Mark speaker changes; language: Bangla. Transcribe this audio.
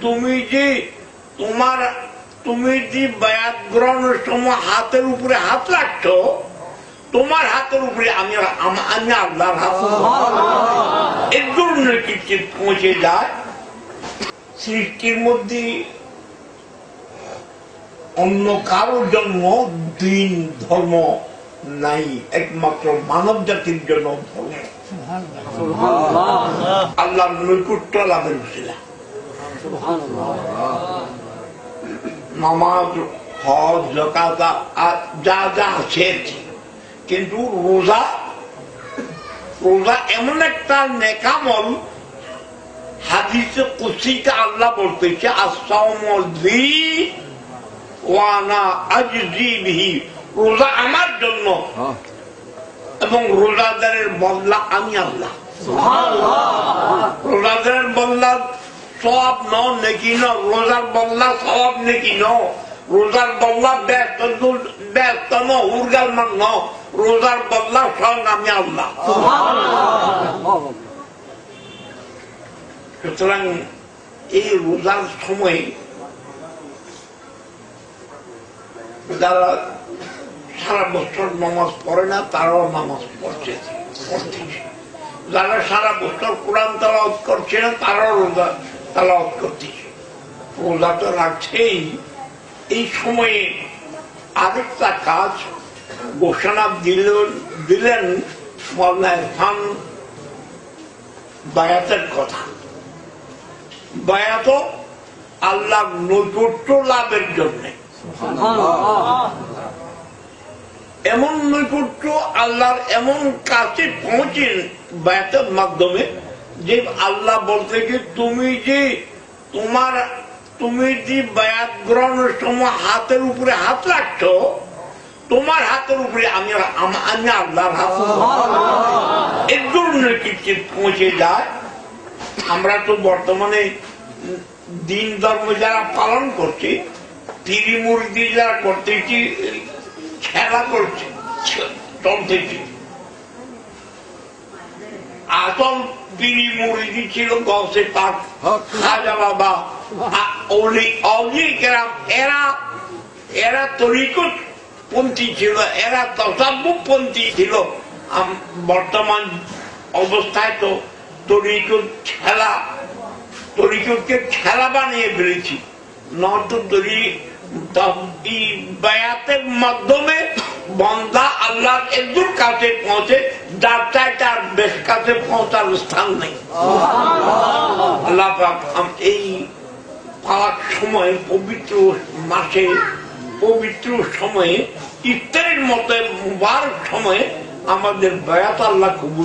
Speaker 1: তুমি যে বায়াত গ্রহণের সময় হাতের উপরে হাত রাখছো, তোমার হাতের উপরে আমি আল্লাহর হাত, এর জন্য কি পৌঁছে যায়। সৃষ্টির মধ্যে অন্য কারোর জন্ম দিন ধর্ম নাই, একমাত্র মানব জাতির জন্য ধর্ম। আল্লাহর নৈকট্য লাভের উসিলা নামাজ, হজ, যাকাত যা যা আছে, কিন্তু রোজা এমন একটা নেকামল, হাদিসে কুদসিতে আল্লাহ বলতেছে আস-সাওমু লি ওয়া আনা আজজি বিহি, রোজা আমার জন্য এবং রোজাদারের বদলা আমি আল্লাহ। রোজাদারের বদলা সওয়াব ন নেকি ন, রোজার বদলা সওয়াব নেকি ন, রোজার বদলা ব্যস্ত ন উর্গাল মান ন, রোজার বদলা স্বয়ং আমি আল্লাহ। সুতরাং এই রোজার সময় যারা সারা বছর নামাজ পড়ে না তারাও নামাজ পড়ছে, যারা সারা বছর কোরআন তেলাওয়াত করছে না তারাও রোজা তেলাওয়াত করতেছে। রোজা তো রাখছেই। এই সময়ে আরেকটা কাজ ঘোষণা দিলেন মাওলানা ইরফান, বায়াতের কথা। বায়াত আল্লাহর নৈকট্য লাভের জন্য, এমন নৈকট্য আল্লাহর এমন কাছে পৌঁছেন বায়াতের মাধ্যমে যে আল্লাহ বলতে কি তুমি যে বায়াত গ্রহণের সময় হাতের উপরে হাত রাখছো, তোমার হাতের উপরে আমি আল্লাহর হাত, এর জন্য কি পৌঁছে যায়। আমরা তো বর্তমানে দিন ধর্ম যারা পালন করছি, তিরি মুরগি যারা করতেছি, খেলা করছে, চলতেছি, আসল তিরি মুরগি ছিল গসে পাক, খাজা বাবা, এরা তরিকত পন্থী ছিল, এরা তসাব্বুফ পন্থী ছিল। বর্তমান অবস্থায় তো তরিকতকে খেলা বানিয়ে ফেলেছি। নয়তো বায়াতের মাধ্যমে বন্দা আল্লাহর একদম কাছে পৌঁছে, যার চাই তার বেশ কাছে পৌঁছার স্থান নেই। আল্লাহ পাক এই পাক সময়ে, পবিত্র মাসে, পবিত্র সময়ে, ইফতারের মতো মুবারক সময়ে আমাদের বায়াত আল্লাহ কবুল